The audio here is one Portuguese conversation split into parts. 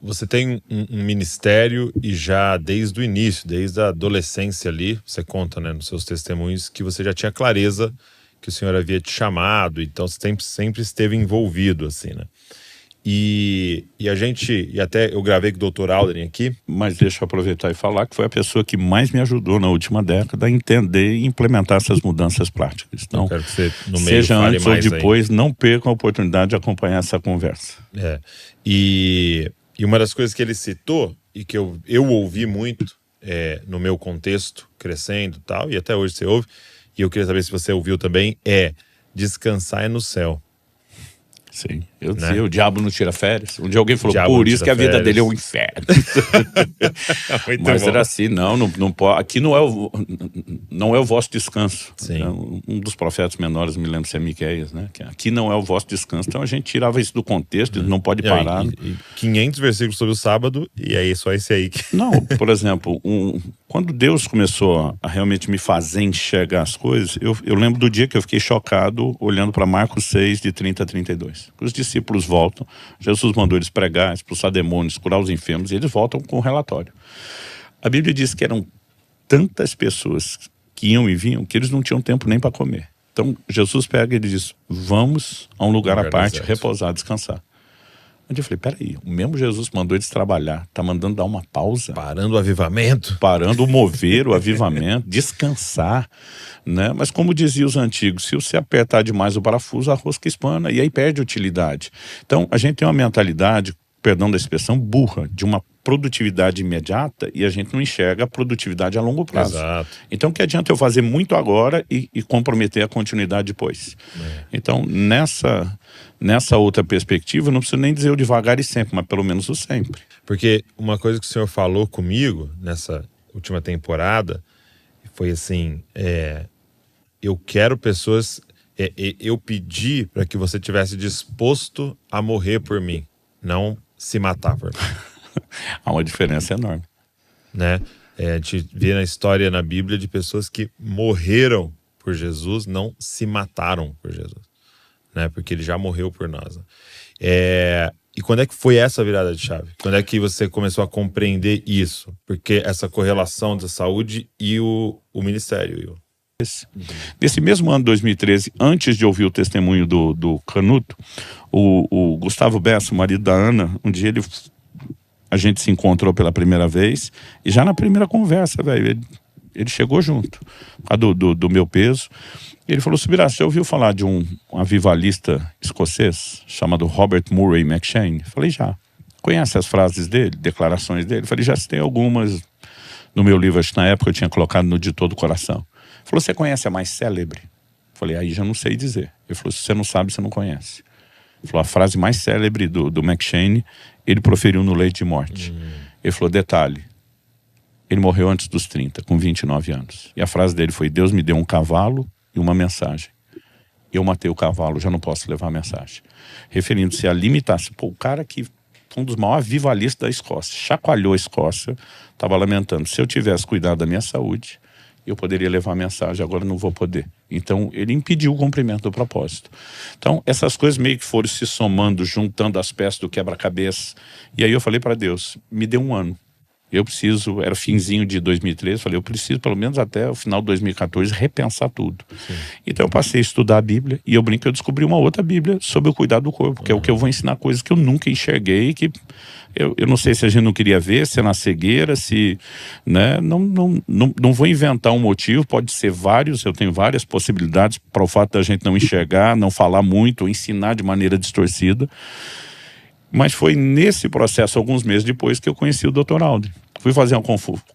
Você tem um ministério e já desde o início, desde a adolescência ali, você conta, né, nos seus testemunhos, que você já tinha clareza que o Senhor havia te chamado, então você sempre esteve envolvido, assim, né? E até eu gravei com o Dr. Aldrin aqui. Mas deixa eu aproveitar e falar que foi a pessoa que mais me ajudou na última década a entender e implementar essas mudanças práticas. Então, eu quero que você, no meio, seja fale antes ou mais depois, não percam a oportunidade de acompanhar essa conversa. E uma das coisas que ele citou, e que eu ouvi muito no meu contexto, crescendo e tal, e até hoje você ouve, e eu queria saber se você ouviu também, descansar é no céu. Sim, eu dizia, o diabo não tira férias. Um dia alguém falou, por isso que a vida férias. dele é um inferno. Mas era assim, não pode. Aqui não é o vosso descanso. Sim. Um dos profetas menores, me lembro se é Miqueias, né? Que aqui não é o vosso descanso. Então a gente tirava isso do contexto, não pode parar. E 500 versículos sobre o sábado, e aí só esse aí que... Não, por exemplo, quando Deus começou a realmente me fazer enxergar as coisas, eu lembro do dia que eu fiquei chocado olhando para Marcos 6, de 30 a 32. Os discípulos voltam, Jesus mandou eles pregar, expulsar demônios, curar os enfermos, e eles voltam com o relatório. A Bíblia diz que eram tantas pessoas que iam e vinham que eles não tinham tempo nem para comer. Então Jesus pega e ele diz, vamos a um lugar à parte, repousar, descansar. Eu falei, peraí, o mesmo Jesus mandou eles trabalhar, tá mandando dar uma pausa. Parando o avivamento. Parando o mover, o avivamento, descansar, né? Mas como diziam os antigos, se você apertar demais o parafuso, a rosca espana, e aí perde utilidade. Então, a gente tem uma mentalidade, perdão da expressão, burra, de uma produtividade imediata, e a gente não enxerga a produtividade a longo prazo. Exato. Então, que adianta eu fazer muito agora e comprometer a continuidade depois? Então, nessa outra perspectiva, não preciso nem dizer o devagar e sempre, mas pelo menos o sempre. Porque uma coisa que o senhor falou comigo nessa última temporada foi assim, eu quero pessoas, eu pedi para que você tivesse disposto a morrer por mim, não se matar por mim. Há uma diferença enorme. Né? A gente vê na história, na Bíblia, de pessoas que morreram por Jesus, não se mataram por Jesus. Né? Porque ele já morreu por nós. E quando é que foi essa virada de chave? Quando é que você começou a compreender isso? Porque essa correlação da saúde e o ministério. Nesse mesmo ano de 2013, antes de ouvir o testemunho do Canuto, o Gustavo Bessa, o marido da Ana, um dia a gente se encontrou pela primeira vez, e já na primeira conversa, velho, ele chegou junto, do meu peso. Ele falou, Subirá, você ouviu falar de um avivalista escocês chamado Robert Murray McCheyne? Falei, já. Conhece as frases dele, declarações dele? Falei, já citei algumas no meu livro, acho que na época eu tinha colocado no De Todo o Coração. Ele falou, você conhece a mais célebre? Falei, aí já não sei dizer. Ele falou, se você não sabe, você não conhece. Ele falou, a frase mais célebre do McCheyne, ele proferiu no leito de morte. Ele falou, detalhe, ele morreu antes dos 30, com 29 anos. E a frase dele foi, Deus me deu um cavalo e uma mensagem. Eu matei o cavalo, já não posso levar a mensagem. Referindo-se a limitar-se. Pô, o cara que foi um dos maiores avivalistas da Escócia, chacoalhou a Escócia, estava lamentando, se eu tivesse cuidado da minha saúde, eu poderia levar a mensagem, agora não vou poder. Então, ele impediu o cumprimento do propósito. Então, essas coisas meio que foram se somando, juntando as peças do quebra-cabeça. E aí eu falei para Deus, me dê um ano. Eu preciso, era finzinho de 2013, falei, eu preciso pelo menos até o final de 2014 repensar tudo. Sim. Então eu passei a estudar a Bíblia e eu brinco que eu descobri uma outra Bíblia sobre o cuidado do corpo, que é o que eu vou ensinar coisas que eu nunca enxerguei, que eu não sei se a gente não queria ver, se é na cegueira, se, né, não vou inventar um motivo, pode ser vários, eu tenho várias possibilidades para o fato da gente não enxergar, não falar muito, ou ensinar de maneira distorcida. Mas foi nesse processo, alguns meses depois, que eu conheci o Dr. Aldrin. Fui fazer uma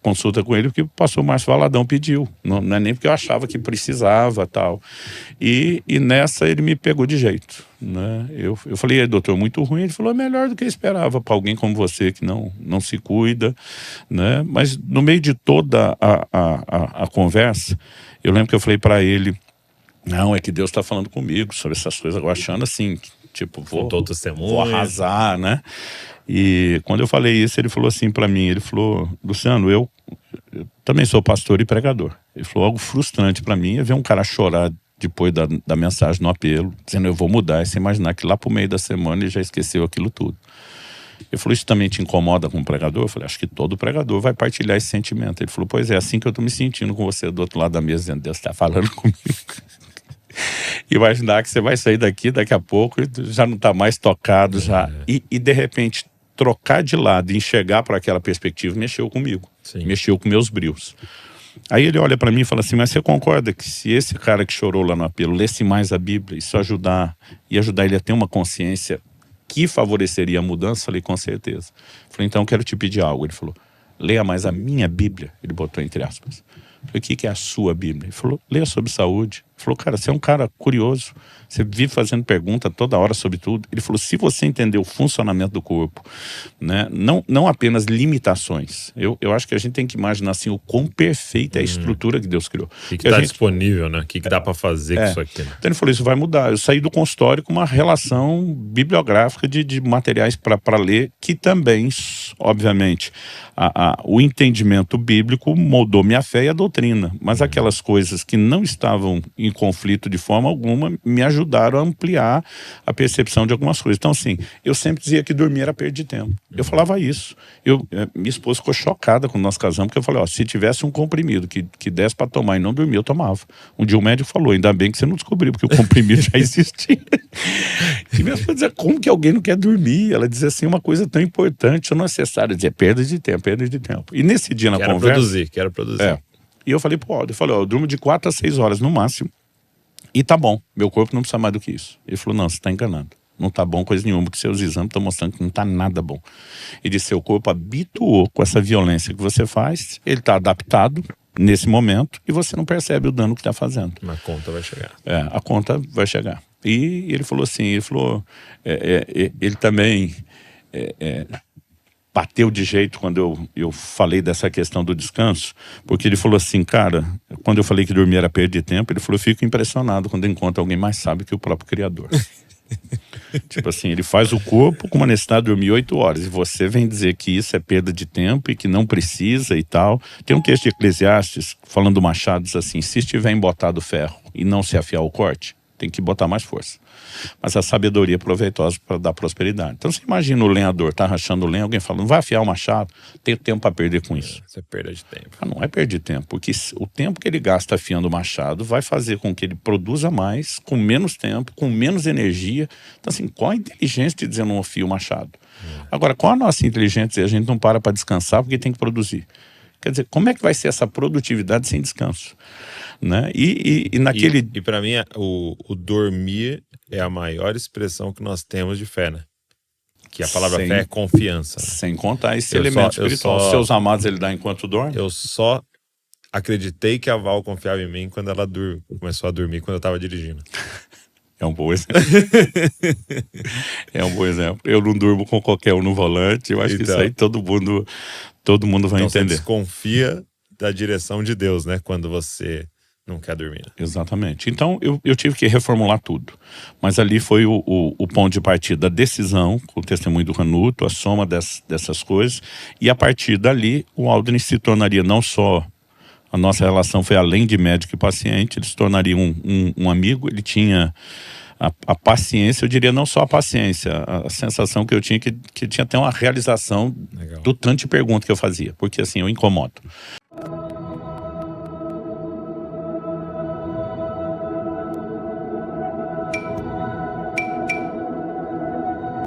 consulta com ele porque o pastor Márcio Valadão pediu. Não é nem porque eu achava que precisava, tal. E nessa ele me pegou de jeito, né? Eu falei, doutor, muito ruim. Ele falou, é melhor do que eu esperava para alguém como você que não se cuida, né? Mas no meio de toda a conversa, eu lembro que eu falei para ele, não, é que Deus está falando comigo sobre essas coisas, agora achando assim, tipo, vou arrasar, né? E quando eu falei isso, ele falou assim para mim, ele falou, Luciano, eu também sou pastor e pregador. Ele falou, algo frustrante para mim é ver um cara chorar depois da mensagem no apelo, dizendo eu vou mudar. E você imaginar que lá pro meio da semana ele já esqueceu aquilo tudo. Ele falou, isso também te incomoda como pregador? Eu falei, acho que todo pregador vai partilhar esse sentimento. Ele falou, pois é, assim que eu tô me sentindo com você do outro lado da mesa, dizendo, Deus está falando comigo. Imaginar que você vai sair daqui daqui a pouco e já não tá mais tocado já. E de repente, trocar de lado e enxergar para aquela perspectiva mexeu comigo. Sim. Mexeu com meus brios. Aí ele olha para mim e fala assim, mas você concorda que se esse cara que chorou lá no apelo lesse mais a Bíblia, isso ajudar ele a ter uma consciência que favoreceria a mudança? Falei, com certeza. Falei, então eu quero te pedir algo. Ele falou, leia mais a minha Bíblia. Ele botou entre aspas. Falei, o que é a sua Bíblia? Ele falou, leia sobre saúde. Ele falou, cara, você é um cara curioso. Você vive fazendo pergunta toda hora sobre tudo. Ele falou, se você entender o funcionamento do corpo, né, não apenas limitações. Eu acho que a gente tem que imaginar assim, o quão perfeita é a estrutura que Deus criou. O que está disponível, né? O que dá para fazer com isso aqui, né? Então ele falou, isso vai mudar. Eu saí do consultório com uma relação bibliográfica de materiais para ler, que também, obviamente, o entendimento bíblico moldou minha fé e a doutrina. Mas aquelas coisas que não estavam em conflito de forma alguma me ajudaram a ampliar a percepção de algumas coisas. Então, assim, eu sempre dizia que dormir era perda de tempo. Eu falava isso. Minha esposa ficou chocada quando nós casamos, porque eu falei, ó, se tivesse um comprimido que desse para tomar e não dormir, eu tomava. Um dia o médico falou, ainda bem que você não descobriu, porque o comprimido já existia. E minha esposa dizia, como que alguém não quer dormir? Ela dizia assim, uma coisa tão importante ou necessária. Eu dizia, perda de tempo, perda de tempo. E nesse dia na conversa... Quero produzir. E eu falei, pô, eu durmo de 4 a 6 horas no máximo. E tá bom, meu corpo não precisa mais do que isso. Ele falou, não, você tá enganado. Não tá bom coisa nenhuma, porque seus exames estão mostrando que não tá nada bom. Ele disse, seu corpo habituou com essa violência que você faz, ele tá adaptado nesse momento e você não percebe o dano que tá fazendo. Mas a conta vai chegar. A conta vai chegar. E ele falou assim, ele também... bateu de jeito quando eu falei dessa questão do descanso, porque ele falou assim, cara, quando eu falei que dormir era perda de tempo, ele falou, eu fico impressionado quando eu encontro alguém mais sábio que o próprio Criador. Tipo assim, ele faz o corpo com uma necessidade de dormir 8 horas, e você vem dizer que isso é perda de tempo e que não precisa e tal. Tem um texto de Eclesiastes, falando do machado, diz assim, se estiver embotado ferro e não se afiar o corte, tem que botar mais força. Mas a sabedoria é proveitosa para dar prosperidade. Então você imagina o lenhador, tá rachando lenha, alguém falando, vai afiar o machado, tem tempo para perder com isso. Isso é perda de tempo. Não é perder tempo, porque o tempo que ele gasta afiando o machado vai fazer com que ele produza mais, com menos tempo, com menos energia. Então assim, qual a inteligência de dizer não afia o machado? Agora, qual a nossa inteligência de dizer a gente não para descansar porque tem que produzir? Quer dizer, como é que vai ser essa produtividade sem descanso? Né? E naquele... E para mim, o dormir é a maior expressão que nós temos de fé, né? Que a palavra fé é confiança. Né? Sem contar esse elemento espiritual. Seus amados ele dá enquanto dorme. Eu só acreditei que a Val confiava em mim quando ela começou a dormir quando eu estava dirigindo. É um bom exemplo. É um bom exemplo. Eu não durmo com qualquer um no volante. Eu acho que isso aí todo mundo vai entender. Você desconfia da direção de Deus, né? Quando você não quer dormir. Exatamente. Então eu tive que reformular tudo. Mas ali foi o ponto de partida da decisão, com o testemunho do Ranuto, a soma dessas coisas. E a partir dali, o Aldrin se tornaria não só... A nossa relação foi além de médico e paciente, ele se tornaria um amigo. Ele tinha a paciência, eu diria não só a paciência, a sensação que eu tinha que tinha até uma realização do tanto de pergunta que eu fazia. Porque assim, eu incomodo.